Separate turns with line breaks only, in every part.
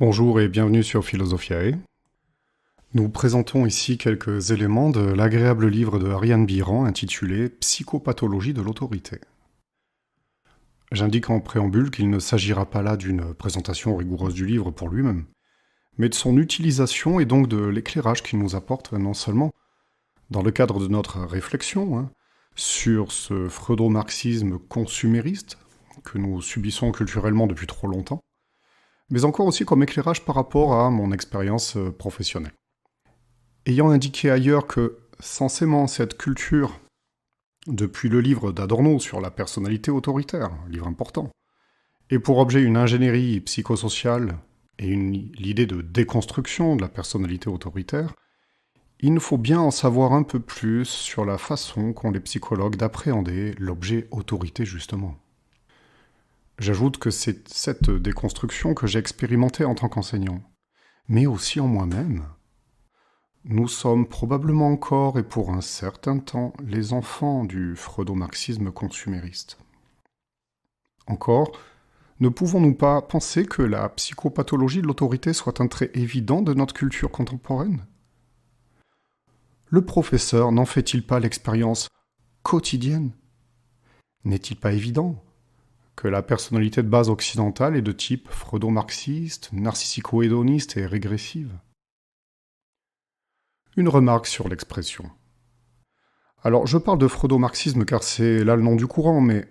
Bonjour et bienvenue sur Philosophiae. Nous présentons ici quelques éléments de l'agréable livre de Ariane Biran intitulé Psychopathologie de l'autorité. J'indique en préambule qu'il ne s'agira pas là d'une présentation rigoureuse du livre pour lui-même, mais de son utilisation et donc de l'éclairage qu'il nous apporte non seulement dans le cadre de notre réflexion sur ce freudo-marxisme consumériste que nous subissons culturellement depuis trop longtemps, mais encore aussi comme éclairage par rapport à mon expérience professionnelle. Ayant indiqué ailleurs que, censément, cette culture, depuis le livre d'Adorno sur la personnalité autoritaire, un livre important, et pour objet une ingénierie psychosociale et l'idée de déconstruction de la personnalité autoritaire, il nous faut bien en savoir un peu plus sur la façon qu'ont les psychologues d'appréhender l'objet autorité justement. J'ajoute que c'est cette déconstruction que j'ai expérimentée en tant qu'enseignant, mais aussi en moi-même. Nous sommes probablement encore, et pour un certain temps, les enfants du freudo-marxisme consumériste. Encore, ne pouvons-nous pas penser que la psychopathologie de l'autorité soit un trait évident de notre culture contemporaine ? Le professeur n'en fait-il pas l'expérience quotidienne ? N'est-il pas évident que la personnalité de base occidentale est de type freudo-marxiste, narcissico-hédoniste et régressive ? Une remarque sur l'expression. Alors, je parle de freudo-marxisme car c'est là le nom du courant, mais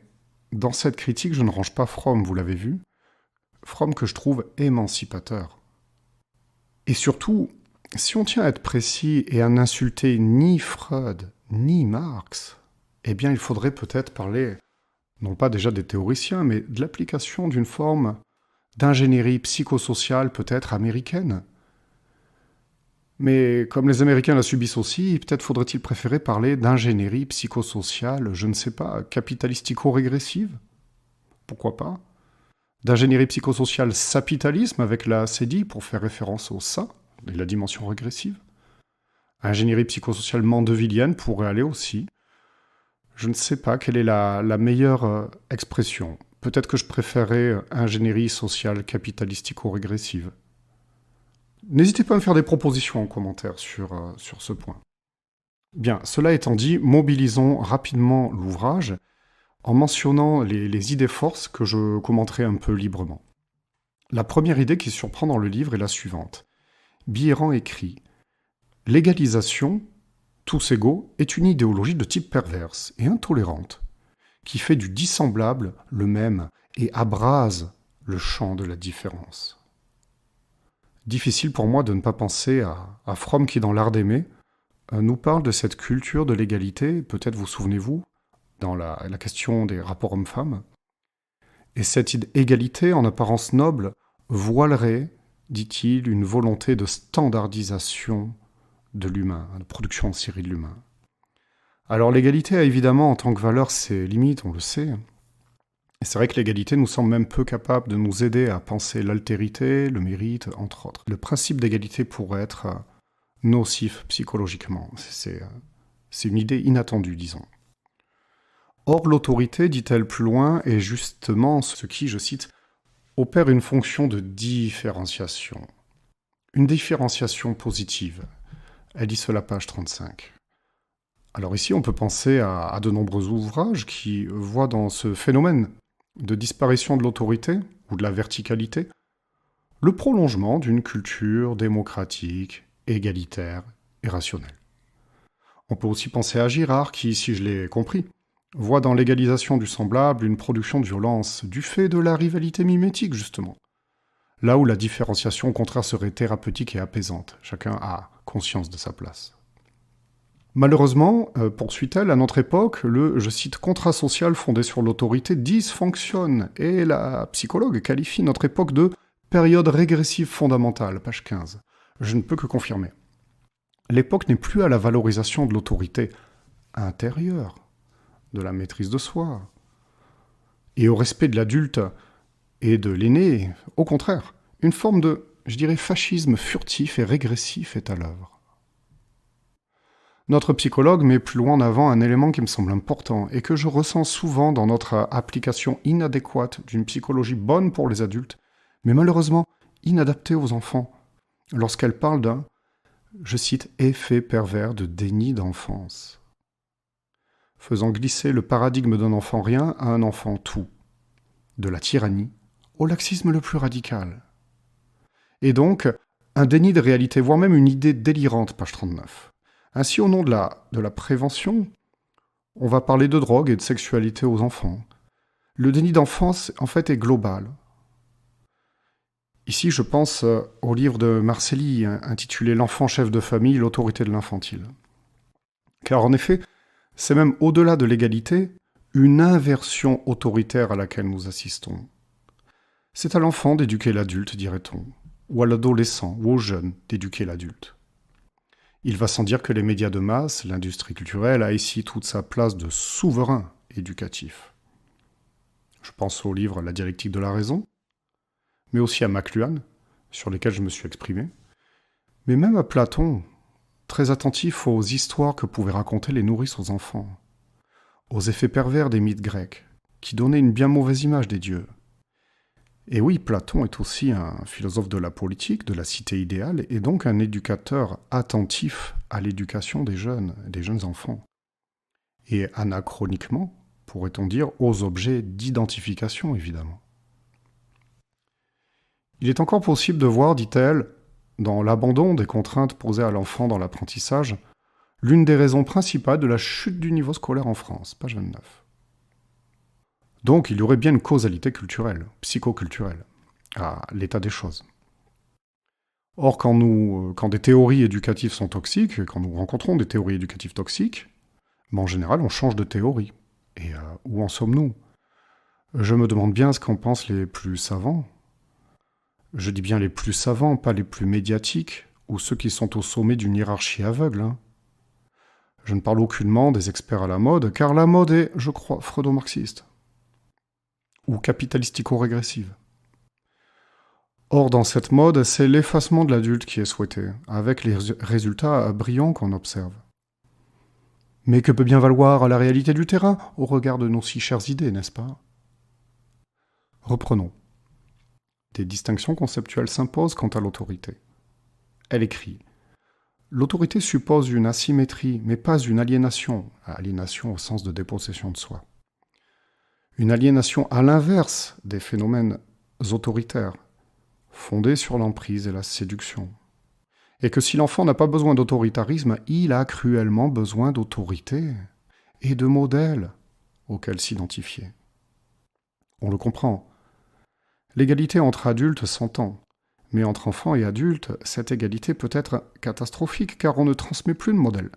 dans cette critique, je ne range pas Fromm, vous l'avez vu. Fromm que je trouve émancipateur. Et surtout, si on tient à être précis et à n'insulter ni Freud, ni Marx, eh bien il faudrait peut-être parler, non pas déjà des théoriciens, mais de l'application d'une forme d'ingénierie psychosociale peut-être américaine. Mais comme les Américains la subissent aussi, peut-être faudrait-il préférer parler d'ingénierie psychosociale, je ne sais pas, capitalistico-régressive ? Pourquoi pas ? D'ingénierie psychosociale sapitalisme avec la CDI pour faire référence au ça et la dimension régressive ? Ingénierie psychosociale mandevillienne pourrait aller aussi. Je ne sais pas quelle est la meilleure expression. Peut-être que je préférerais ingénierie sociale capitalistico-régressive. N'hésitez pas à me faire des propositions en commentaire sur ce point. Bien, cela étant dit, mobilisons rapidement l'ouvrage en mentionnant les idées forces que je commenterai un peu librement. La première idée qui surprend dans le livre est la suivante. Biran écrit « L'égalisation, tous égaux, est une idéologie de type perverse et intolérante, qui fait du dissemblable le même et abrase le champ de la différence. » Difficile pour moi de ne pas penser à Fromm qui, dans L'Art d'aimer, nous parle de cette culture de l'égalité, peut-être vous souvenez-vous, dans la question des rapports hommes-femmes. Et cette égalité, en apparence noble, voilerait, dit-il, une volonté de standardisation de l'humain, de production en série de l'humain. Alors l'égalité a évidemment, en tant que valeur, ses limites, on le sait. Et c'est vrai que l'égalité nous semble même peu capable de nous aider à penser l'altérité, le mérite, entre autres. Le principe d'égalité pourrait être nocif psychologiquement. C'est une idée inattendue, disons. Or, l'autorité, dit-elle plus loin, est justement ce qui, je cite, opère une fonction de différenciation. Une différenciation positive. Elle dit cela page 35. Alors ici, on peut penser à de nombreux ouvrages qui voient dans ce phénomène de disparition de l'autorité, ou de la verticalité, le prolongement d'une culture démocratique, égalitaire et rationnelle. On peut aussi penser à Girard, qui, si je l'ai compris, voit dans l'égalisation du semblable une production de violence, du fait de la rivalité mimétique, justement. Là où la différenciation, au contraire, serait thérapeutique et apaisante. Chacun a conscience de sa place. Malheureusement, poursuit-elle, à notre époque, le, je cite, contrat social fondé sur l'autorité dysfonctionne, et la psychologue qualifie notre époque de période régressive fondamentale, page 15. Je ne peux que confirmer. L'époque n'est plus à la valorisation de l'autorité intérieure, de la maîtrise de soi, et au respect de l'adulte et de l'aîné. Au contraire, une forme de, je dirais, fascisme furtif et régressif est à l'œuvre. Notre psychologue met plus loin en avant un élément qui me semble important et que je ressens souvent dans notre application inadéquate d'une psychologie bonne pour les adultes, mais malheureusement inadaptée aux enfants, lorsqu'elle parle d'un, je cite, effet pervers de déni d'enfance, faisant glisser le paradigme d'un enfant rien à un enfant tout, de la tyrannie au laxisme le plus radical. Et donc, un déni de réalité, voire même une idée délirante, page 39. Ainsi, au nom de la prévention, on va parler de drogue et de sexualité aux enfants. Le déni d'enfance, en fait, est global. Ici, je pense au livre de Marcelli, intitulé « L'enfant chef de famille, l'autorité de l'infantile ». Car en effet, c'est même au-delà de l'égalité, une inversion autoritaire à laquelle nous assistons. C'est à l'enfant d'éduquer l'adulte, dirait-on, ou à l'adolescent ou au jeune d'éduquer l'adulte. Il va sans dire que les médias de masse, l'industrie culturelle, a ici toute sa place de souverain éducatif. Je pense au livre La dialectique de la raison, mais aussi à McLuhan, sur lesquels je me suis exprimé, mais même à Platon, très attentif aux histoires que pouvaient raconter les nourrices aux enfants, aux effets pervers des mythes grecs, qui donnaient une bien mauvaise image des dieux. Et oui, Platon est aussi un philosophe de la politique, de la cité idéale, et donc un éducateur attentif à l'éducation des jeunes enfants. Et anachroniquement, pourrait-on dire, aux objets d'identification, évidemment. Il est encore possible de voir, dit-elle, dans l'abandon des contraintes posées à l'enfant dans l'apprentissage, l'une des raisons principales de la chute du niveau scolaire en France, page 29. Donc il y aurait bien une causalité culturelle, psychoculturelle, à l'état des choses. Or, quand des théories éducatives sont toxiques, quand nous rencontrons des théories éducatives toxiques, en général on change de théorie. Et où en sommes-nous? Je me demande bien ce qu'en pensent les plus savants. Je dis bien les plus savants, pas les plus médiatiques, ou ceux qui sont au sommet d'une hiérarchie aveugle. Je ne parle aucunement des experts à la mode, car la mode est, je crois, freudo-marxiste ou capitalistico-régressive. Or, dans cette mode, c'est l'effacement de l'adulte qui est souhaité, avec les résultats brillants qu'on observe. Mais que peut bien valoir la réalité du terrain au regard de nos si chères idées, n'est-ce pas? Reprenons. Des distinctions conceptuelles s'imposent quant à l'autorité. Elle écrit « L'autorité suppose une asymétrie, mais pas une aliénation au sens de dépossession de soi. Une aliénation à l'inverse des phénomènes autoritaires, fondés sur l'emprise et la séduction. Et que si l'enfant n'a pas besoin d'autoritarisme, il a cruellement besoin d'autorité et de modèles auxquels s'identifier. On le comprend. L'égalité entre adultes s'entend, mais entre enfants et adultes, cette égalité peut être catastrophique car on ne transmet plus de modèle.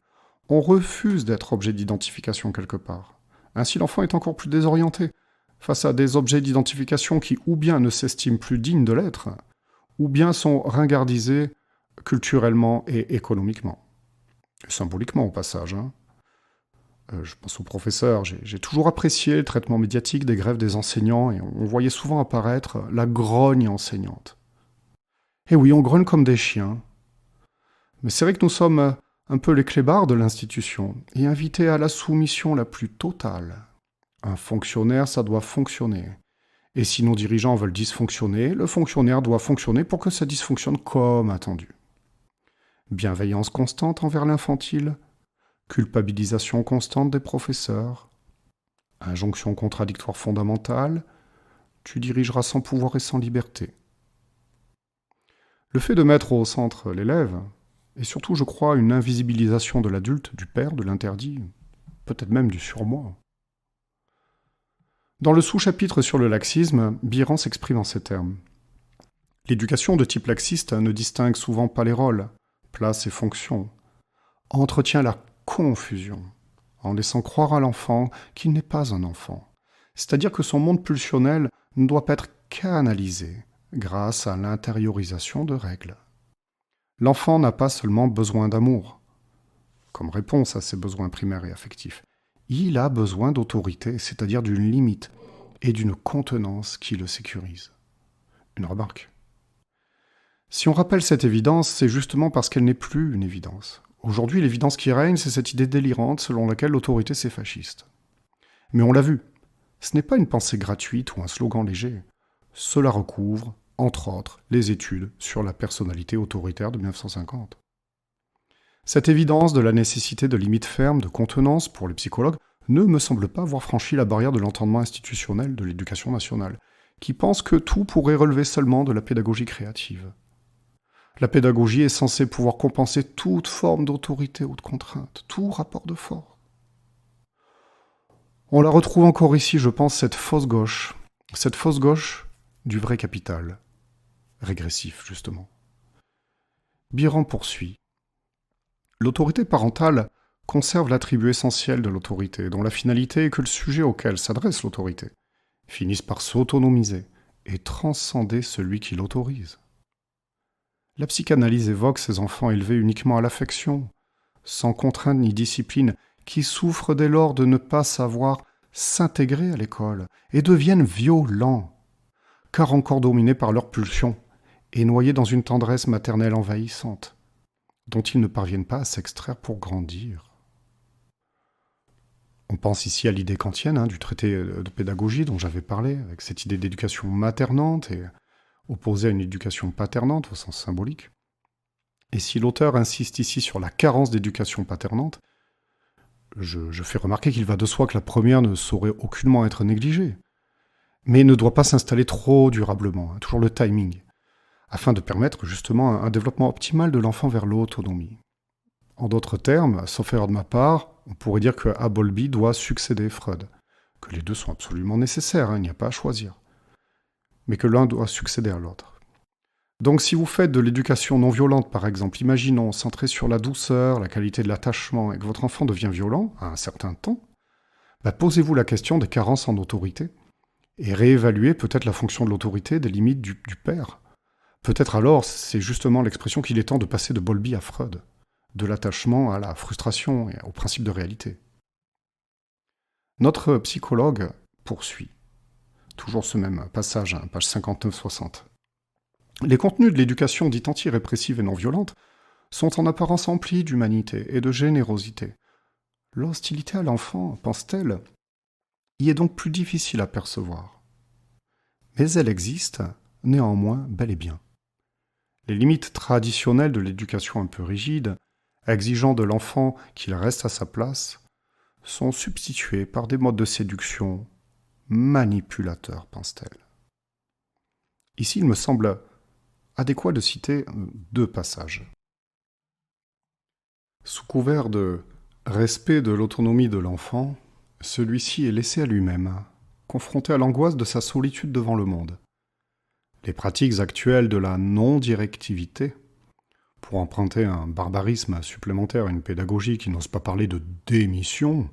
On refuse d'être objet d'identification quelque part. Ainsi, l'enfant est encore plus désorienté face à des objets d'identification qui ou bien ne s'estiment plus dignes de l'être, ou bien sont ringardisés culturellement et économiquement. Et symboliquement au passage. Je pense aux professeurs, j'ai toujours apprécié le traitement médiatique des grèves des enseignants et on voyait souvent apparaître la grogne enseignante. Et oui, on grogne comme des chiens. Mais c'est vrai que nous sommes un peu les clébards de l'institution, et invités à la soumission la plus totale. Un fonctionnaire, ça doit fonctionner. Et si nos dirigeants veulent dysfonctionner, le fonctionnaire doit fonctionner pour que ça dysfonctionne comme attendu. Bienveillance constante envers l'infantile, culpabilisation constante des professeurs, injonction contradictoire fondamentale, tu dirigeras sans pouvoir et sans liberté. Le fait de mettre au centre l'élève, et surtout, je crois, une invisibilisation de l'adulte, du père, de l'interdit, peut-être même du surmoi. Dans le sous-chapitre sur le laxisme, Biran s'exprime en ces termes. L'éducation de type laxiste ne distingue souvent pas les rôles, place et fonctions, entretient la confusion, en laissant croire à l'enfant qu'il n'est pas un enfant. C'est-à-dire que son monde pulsionnel ne doit pas être canalisé grâce à l'intériorisation de règles. L'enfant n'a pas seulement besoin d'amour, comme réponse à ses besoins primaires et affectifs. Il a besoin d'autorité, c'est-à-dire d'une limite et d'une contenance qui le sécurise. Une remarque. Si on rappelle cette évidence, c'est justement parce qu'elle n'est plus une évidence. Aujourd'hui, l'évidence qui règne, c'est cette idée délirante selon laquelle l'autorité, c'est fasciste. Mais on l'a vu, ce n'est pas une pensée gratuite ou un slogan léger. Cela recouvre entre autres les études sur la personnalité autoritaire de 1950. Cette évidence de la nécessité de limites fermes de contenance pour les psychologues ne me semble pas avoir franchi la barrière de l'entendement institutionnel de l'éducation nationale, qui pense que tout pourrait relever seulement de la pédagogie créative. La pédagogie est censée pouvoir compenser toute forme d'autorité ou de contrainte, tout rapport de force. On la retrouve encore ici, je pense, cette fausse gauche du vrai capital, régressif justement. Biran poursuit. L'autorité parentale conserve l'attribut essentiel de l'autorité, dont la finalité est que le sujet auquel s'adresse l'autorité finisse par s'autonomiser et transcender celui qui l'autorise. La psychanalyse évoque ces enfants élevés uniquement à l'affection, sans contrainte ni discipline, qui souffrent dès lors de ne pas savoir s'intégrer à l'école et deviennent violents, car encore dominés par leurs pulsions et noyés dans une tendresse maternelle envahissante, dont ils ne parviennent pas à s'extraire pour grandir. On pense ici à l'idée kantienne du traité de pédagogie dont j'avais parlé, avec cette idée d'éducation maternante et opposée à une éducation paternante au sens symbolique. Et si l'auteur insiste ici sur la carence d'éducation paternante, je fais remarquer qu'il va de soi que la première ne saurait aucunement être négligée, mais ne doit pas s'installer trop durablement, toujours le timing, afin de permettre justement un développement optimal de l'enfant vers l'autonomie. En d'autres termes, sauf erreur de ma part, on pourrait dire que A. Bowlby doit succéder Freud, que les deux sont absolument nécessaires, il n'y a pas à choisir, mais que l'un doit succéder à l'autre. Donc si vous faites de l'éducation non violente, par exemple, imaginons, centrée sur la douceur, la qualité de l'attachement, et que votre enfant devient violent à un certain temps, posez-vous la question des carences en autorité, et réévaluez peut-être la fonction de l'autorité, des limites du père. Peut-être alors, c'est justement l'expression qu'il est temps de passer de Bowlby à Freud, de l'attachement à la frustration et au principe de réalité. Notre psychologue poursuit, toujours ce même passage, page 59-60. Les contenus de l'éducation dite anti-répressive et non violente sont en apparence emplis d'humanité et de générosité. L'hostilité à l'enfant, pense-t-elle, y est donc plus difficile à percevoir. Mais elle existe, néanmoins, bel et bien. Les limites traditionnelles de l'éducation un peu rigide, exigeant de l'enfant qu'il reste à sa place, sont substituées par des modes de séduction manipulateurs, pense-t-elle. Ici, il me semble adéquat de citer deux passages. Sous couvert de respect de l'autonomie de l'enfant, celui-ci est laissé à lui-même, confronté à l'angoisse de sa solitude devant le monde. Les pratiques actuelles de la non-directivité, pour emprunter un barbarisme supplémentaire à une pédagogie qui n'ose pas parler de démission,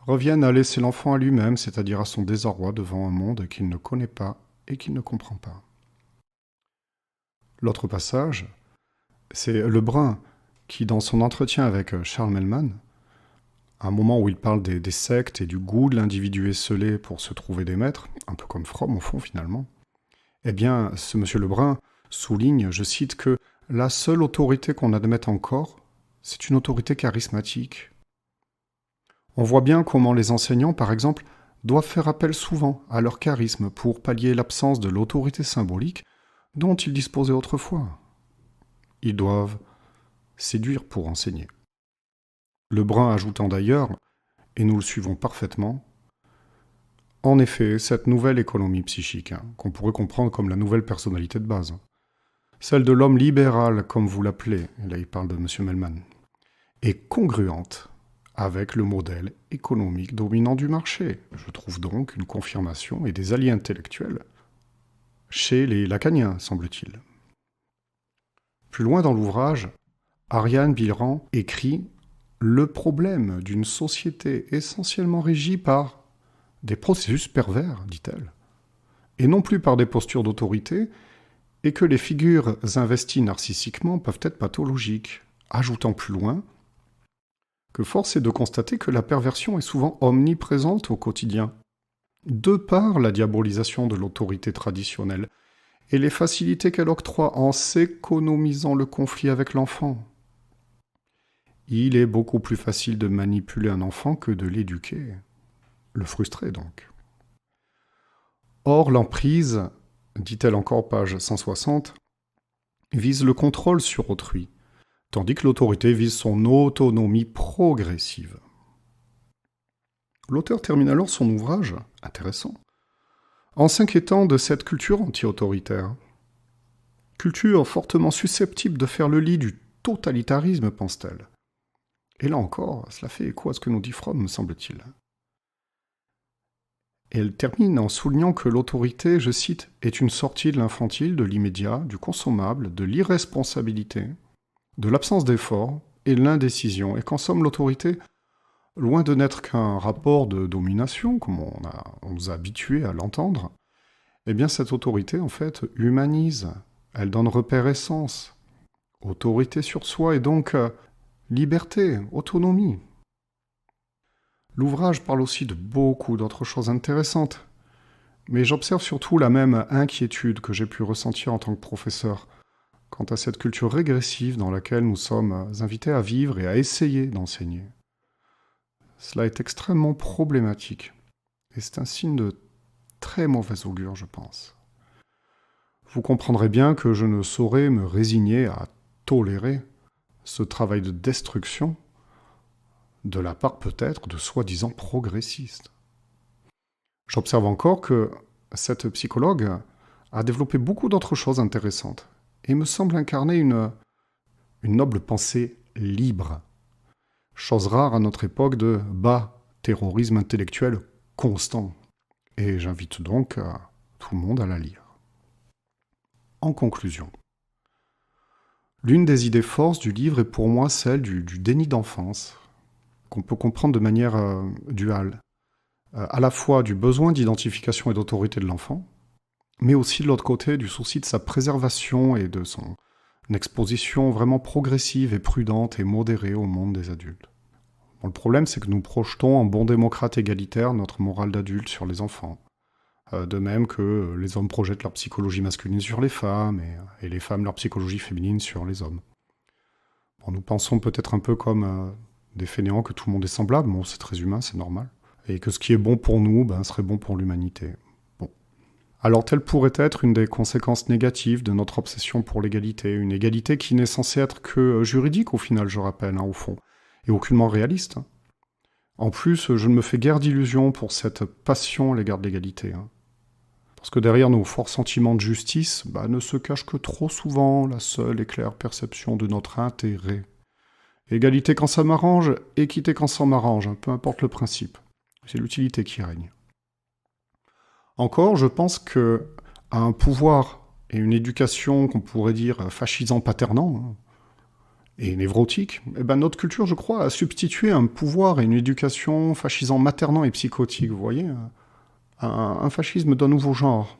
reviennent à laisser l'enfant à lui-même, c'est-à-dire à son désarroi devant un monde qu'il ne connaît pas et qu'il ne comprend pas. L'autre passage, c'est Lebrun qui, dans son entretien avec Charles Mellman, à un moment où il parle des sectes et du goût de l'individu esseulé pour se trouver des maîtres, un peu comme Fromm au fond finalement, eh bien, ce monsieur Lebrun souligne, je cite, que la seule autorité qu'on admette encore, c'est une autorité charismatique. On voit bien comment les enseignants, par exemple, doivent faire appel souvent à leur charisme pour pallier l'absence de l'autorité symbolique dont ils disposaient autrefois. Ils doivent séduire pour enseigner. Lebrun ajoutant d'ailleurs, et nous le suivons parfaitement, en effet, cette nouvelle économie psychique, qu'on pourrait comprendre comme la nouvelle personnalité de base, celle de l'homme libéral, comme vous l'appelez, et là il parle de M. Mellman, est congruente avec le modèle économique dominant du marché. Je trouve donc une confirmation et des alliés intellectuels chez les lacaniens, semble-t-il. Plus loin dans l'ouvrage, Ariane Bilran écrit « Le problème d'une société essentiellement régie par des processus pervers, dit-elle, et non plus par des postures d'autorité, et que les figures investies narcissiquement peuvent être pathologiques, ajoutant plus loin que force est de constater que la perversion est souvent omniprésente au quotidien, de par la diabolisation de l'autorité traditionnelle et les facilités qu'elle octroie en s'économisant le conflit avec l'enfant. Il est beaucoup plus facile de manipuler un enfant que de l'éduquer, le frustrer donc. Or, l'emprise dit-elle encore, page 160, vise le contrôle sur autrui, tandis que l'autorité vise son autonomie progressive. L'auteur termine alors son ouvrage, intéressant, en s'inquiétant de cette culture anti-autoritaire. Culture fortement susceptible de faire le lit du totalitarisme, pense-t-elle. Et là encore, cela fait écho à ce que nous dit Fromm, me semble-t-il. Et elle termine en soulignant que l'autorité, je cite, est une sortie de l'infantile, de l'immédiat, du consommable, de l'irresponsabilité, de l'absence d'effort et de l'indécision, et qu'en somme l'autorité, loin de n'être qu'un rapport de domination, comme on nous a habitués à l'entendre, eh bien cette autorité, en fait, humanise, elle donne repère et sens, autorité sur soi et donc liberté, autonomie. L'ouvrage parle aussi de beaucoup d'autres choses intéressantes, mais j'observe surtout la même inquiétude que j'ai pu ressentir en tant que professeur quant à cette culture régressive dans laquelle nous sommes invités à vivre et à essayer d'enseigner. Cela est extrêmement problématique, et c'est un signe de très mauvais augure, je pense. Vous comprendrez bien que je ne saurais me résigner à tolérer ce travail de destruction de la part peut-être de soi-disant progressistes. J'observe encore que cette psychologue a développé beaucoup d'autres choses intéressantes et me semble incarner une noble pensée libre, chose rare à notre époque de bas terrorisme intellectuel constant. Et j'invite donc tout le monde à la lire. En conclusion, l'une des idées forces du livre est pour moi celle du déni d'enfance, qu'on peut comprendre de manière duale, à la fois du besoin d'identification et d'autorité de l'enfant, mais aussi de l'autre côté du souci de sa préservation et de son exposition vraiment progressive et prudente et modérée au monde des adultes. Bon, le problème, c'est que nous projetons en bon démocrate égalitaire notre morale d'adulte sur les enfants, de même que les hommes projettent leur psychologie masculine sur les femmes et les femmes leur psychologie féminine sur les hommes. Bon, nous pensons peut-être un peu comme des fainéants que tout le monde est semblable, bon, c'est très humain, c'est normal, et que ce qui est bon pour nous serait bon pour l'humanité. Bon. Alors telle pourrait être une des conséquences négatives de notre obsession pour l'égalité, une égalité qui n'est censée être que juridique au final, je rappelle, au fond, et aucunement réaliste. En plus, je ne me fais guère d'illusions pour cette passion à l'égard de l'égalité. Parce que derrière nos forts sentiments de justice, ne se cache que trop souvent la seule et claire perception de notre intérêt. Égalité quand ça m'arrange, équité quand ça m'arrange, peu importe le principe. C'est l'utilité qui règne. Encore, je pense que à un pouvoir et une éducation qu'on pourrait dire fascisant-paternant et névrotique, notre culture, je crois, a substitué un pouvoir et une éducation fascisant-maternant et psychotique, vous voyez, un fascisme d'un nouveau genre.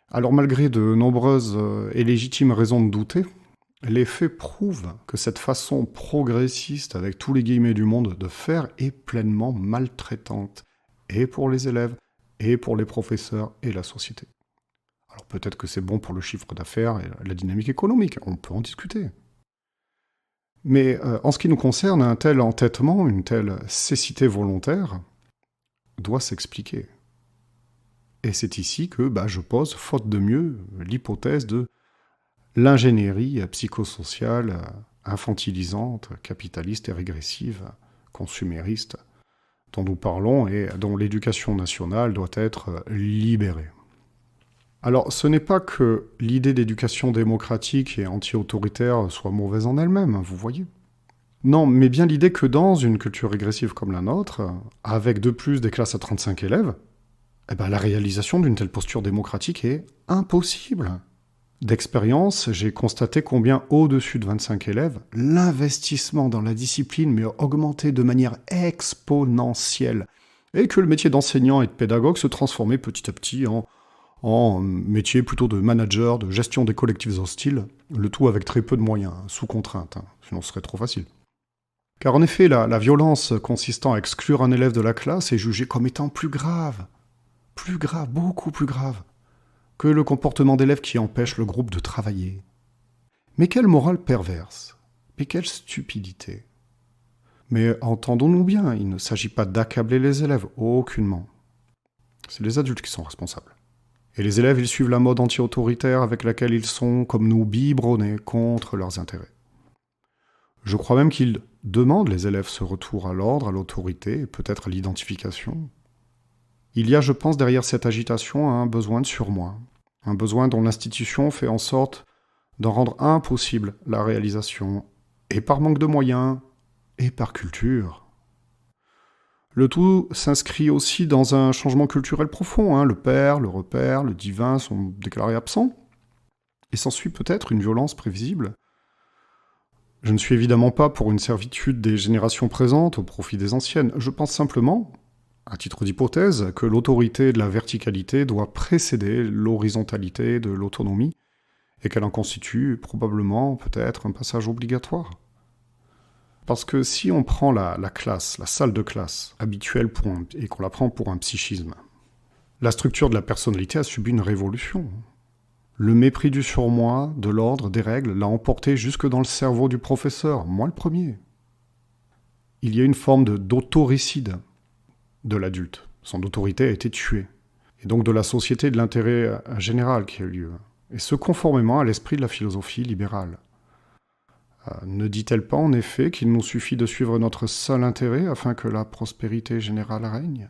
Alors malgré de nombreuses et légitimes raisons de douter, les faits prouvent que cette façon progressiste, avec tous les guillemets du monde, de faire est pleinement maltraitante, et pour les élèves, et pour les professeurs, et la société. Alors peut-être que c'est bon pour le chiffre d'affaires et la dynamique économique, on peut en discuter. Mais en ce qui nous concerne, un tel entêtement, une telle cécité volontaire, doit s'expliquer. Et c'est ici que je pose, faute de mieux, l'hypothèse de l'ingénierie psychosociale infantilisante, capitaliste et régressive, consumériste, dont nous parlons et dont l'éducation nationale doit être libérée. Alors, ce n'est pas que l'idée d'éducation démocratique et anti-autoritaire soit mauvaise en elle-même, vous voyez. Non, mais bien l'idée que dans une culture régressive comme la nôtre, avec de plus des classes à 35 élèves, la réalisation d'une telle posture démocratique est impossible. D'expérience, j'ai constaté combien, au-dessus de 25 élèves, l'investissement dans la discipline a augmenté de manière exponentielle, et que le métier d'enseignant et de pédagogue se transformait petit à petit en métier plutôt de manager, de gestion des collectifs hostiles, le tout avec très peu de moyens, sous contrainte, sinon ce serait trop facile. Car en effet, la violence consistant à exclure un élève de la classe est jugée comme étant plus grave, beaucoup plus grave, que le comportement d'élèves qui empêche le groupe de travailler. Mais quelle morale perverse, mais quelle stupidité. Mais entendons-nous bien, il ne s'agit pas d'accabler les élèves, aucunement. C'est les adultes qui sont responsables. Et les élèves, ils suivent la mode anti-autoritaire avec laquelle ils sont, comme nous, biberonnés contre leurs intérêts. Je crois même qu'ils demandent, les élèves, ce retour à l'ordre, à l'autorité, et peut-être à l'identification. Il y a, je pense, derrière cette agitation, un besoin de surmoi, un besoin dont l'institution fait en sorte d'en rendre impossible la réalisation, et par manque de moyens, et par culture. Le tout s'inscrit aussi dans un changement culturel profond. Le père, le repère, le divin sont déclarés absents, et s'ensuit peut-être une violence prévisible. Je ne suis évidemment pas pour une servitude des générations présentes au profit des anciennes. Je pense simplement, à titre d'hypothèse, que l'autorité de la verticalité doit précéder l'horizontalité de l'autonomie, et qu'elle en constitue probablement, peut-être, un passage obligatoire. Parce que si on prend la classe, la salle de classe habituelle et qu'on la prend pour un psychisme, la structure de la personnalité a subi une révolution. Le mépris du surmoi, de l'ordre, des règles, l'a emporté jusque dans le cerveau du professeur, moi le premier. Il y a une forme d'autoricide de l'adulte. Son autorité a été tuée. Et donc de la société de l'intérêt général qui a eu lieu. Et ce conformément à l'esprit de la philosophie libérale. Ne dit-elle pas en effet qu'il nous suffit de suivre notre seul intérêt afin que la prospérité générale règne ?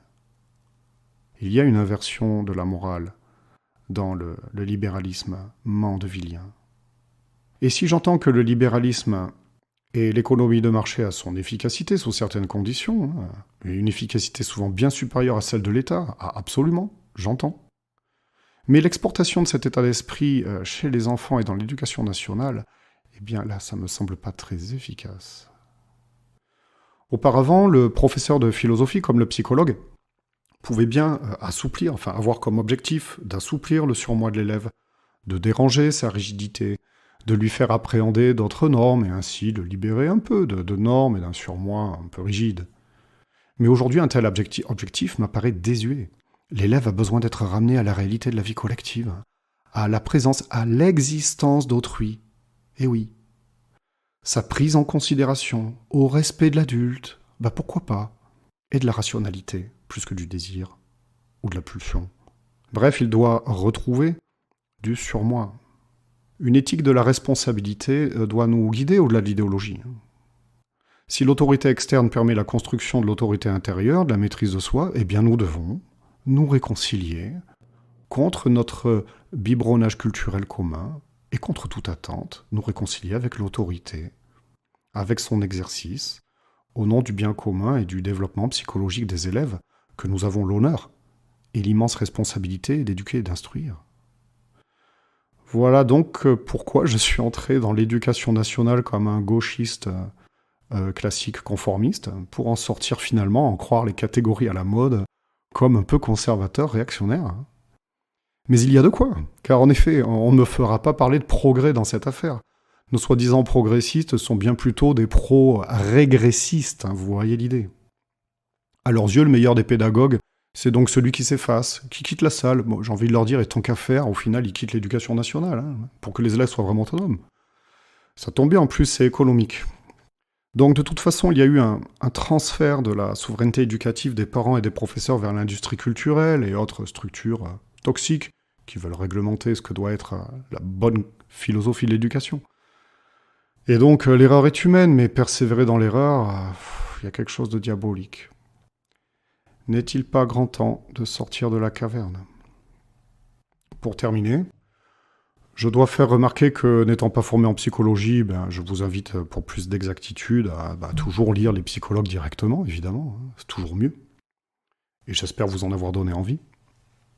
Il y a une inversion de la morale dans le libéralisme mandevillien. Et si j'entends que le libéralisme et l'économie de marché a son efficacité sous certaines conditions, une efficacité souvent bien supérieure à celle de l'État, absolument, j'entends. Mais l'exportation de cet état d'esprit chez les enfants et dans l'éducation nationale, eh bien là, ça me semble pas très efficace. Auparavant, le professeur de philosophie, comme le psychologue, pouvait bien avoir comme objectif d'assouplir le surmoi de l'élève, de déranger sa rigidité, de lui faire appréhender d'autres normes et ainsi de libérer un peu de normes et d'un surmoi un peu rigide. Mais aujourd'hui, un tel objectif m'apparaît désuet. L'élève a besoin d'être ramené à la réalité de la vie collective, à la présence, à l'existence d'autrui. Eh oui. Sa prise en considération, au respect de l'adulte, pourquoi pas, et de la rationalité, plus que du désir, ou de la pulsion. Bref, il doit retrouver du surmoi. Une éthique de la responsabilité doit nous guider au-delà de l'idéologie. Si l'autorité externe permet la construction de l'autorité intérieure, de la maîtrise de soi, eh bien nous devons nous réconcilier contre notre biberonnage culturel commun et contre toute attente, nous réconcilier avec l'autorité, avec son exercice, au nom du bien commun et du développement psychologique des élèves que nous avons l'honneur et l'immense responsabilité d'éduquer et d'instruire. Voilà donc pourquoi je suis entré dans l'éducation nationale comme un gauchiste classique conformiste, pour en sortir finalement, en croire les catégories à la mode, comme un peu conservateur, réactionnaire. Mais il y a de quoi, car en effet, on ne me fera pas parler de progrès dans cette affaire. Nos soi-disant progressistes sont bien plutôt des pro-régressistes, vous voyez l'idée. À leurs yeux, le meilleur des pédagogues, c'est donc celui qui s'efface, qui quitte la salle. Bon, j'ai envie de leur dire, et tant qu'à faire, au final, ils quittent l'éducation nationale, pour que les élèves soient vraiment autonomes. Ça tombe bien, en plus, c'est économique. Donc, de toute façon, il y a eu un transfert de la souveraineté éducative des parents et des professeurs vers l'industrie culturelle et autres structures toxiques qui veulent réglementer ce que doit être la bonne philosophie de l'éducation. Et donc, l'erreur est humaine, mais persévérer dans l'erreur, il y a quelque chose de diabolique. N'est-il pas grand temps de sortir de la caverne ? Pour terminer, je dois faire remarquer que, n'étant pas formé en psychologie, je vous invite, pour plus d'exactitude, à toujours lire les psychologues directement, évidemment, c'est toujours mieux. Et j'espère vous en avoir donné envie.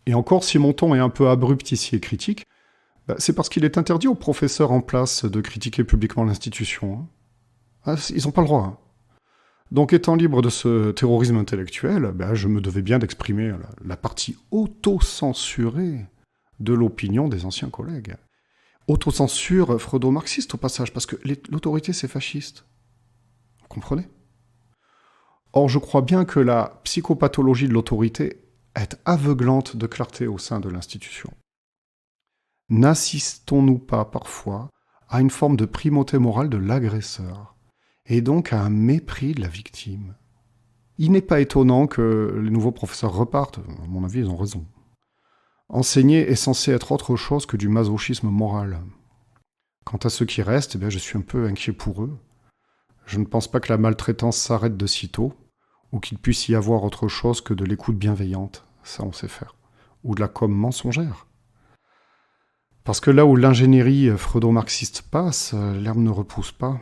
Et encore, si mon ton est un peu abrupt ici et critique, c'est parce qu'il est interdit aux professeurs en place de critiquer publiquement l'institution. Ils n'ont pas le droit. Donc, étant libre de ce terrorisme intellectuel, je me devais bien d'exprimer la partie auto-censurée de l'opinion des anciens collègues. Autocensure freudo-marxiste au passage, parce que l'autorité c'est fasciste. Vous comprenez ? Or, je crois bien que la psychopathologie de l'autorité est aveuglante de clarté au sein de l'institution. N'assistons-nous pas parfois à une forme de primauté morale de l'agresseur, et donc à un mépris de la victime ? Il n'est pas étonnant que les nouveaux professeurs repartent, à mon avis ils ont raison, Enseigner est censé être autre chose que du masochisme moral. Quant à ceux qui restent, je suis un peu inquiet pour eux. Je ne pense pas que la maltraitance s'arrête de sitôt, ou qu'il puisse y avoir autre chose que de l'écoute bienveillante, ça on sait faire, ou de la com mensongère. Parce que là où l'ingénierie freudo-marxiste passe, l'herbe ne repousse pas.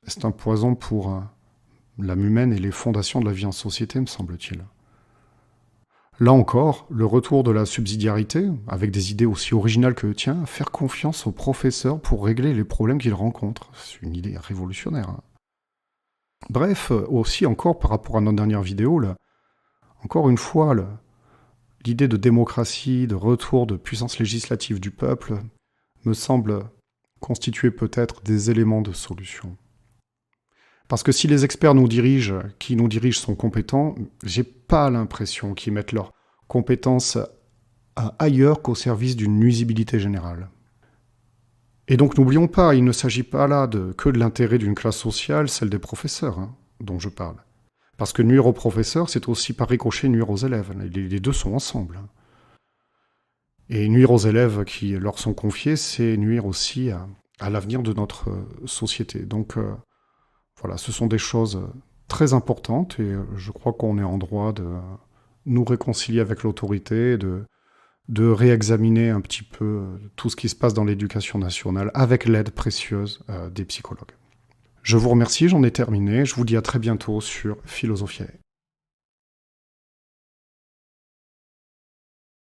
C'est un poison pour l'âme humaine et les fondations de la vie en société, me semble-t-il. Là encore, le retour de la subsidiarité, avec des idées aussi originales que, tiens, faire confiance aux professeurs pour régler les problèmes qu'ils rencontrent. C'est une idée révolutionnaire. Bref, aussi encore par rapport à notre dernière vidéo, là, encore une fois, l'idée de démocratie, de retour de puissance législative du peuple, me semble constituer peut-être des éléments de solution. Parce que si les experts qui nous dirigent sont compétents, j'ai pas l'impression qu'ils mettent leurs compétences ailleurs qu'au service d'une nuisibilité générale. Et donc n'oublions pas, il ne s'agit pas là que de l'intérêt d'une classe sociale, celle des professeurs, dont je parle. Parce que nuire aux professeurs, c'est aussi par ricochet nuire aux élèves. Les deux sont ensemble. Et nuire aux élèves qui leur sont confiés, c'est nuire aussi à l'avenir de notre société. Donc voilà, ce sont des choses très importantes et je crois qu'on est en droit de nous réconcilier avec l'autorité, de réexaminer un petit peu tout ce qui se passe dans l'éducation nationale avec l'aide précieuse des psychologues. Je vous remercie, j'en ai terminé. Je vous dis à très bientôt sur Philosophiae.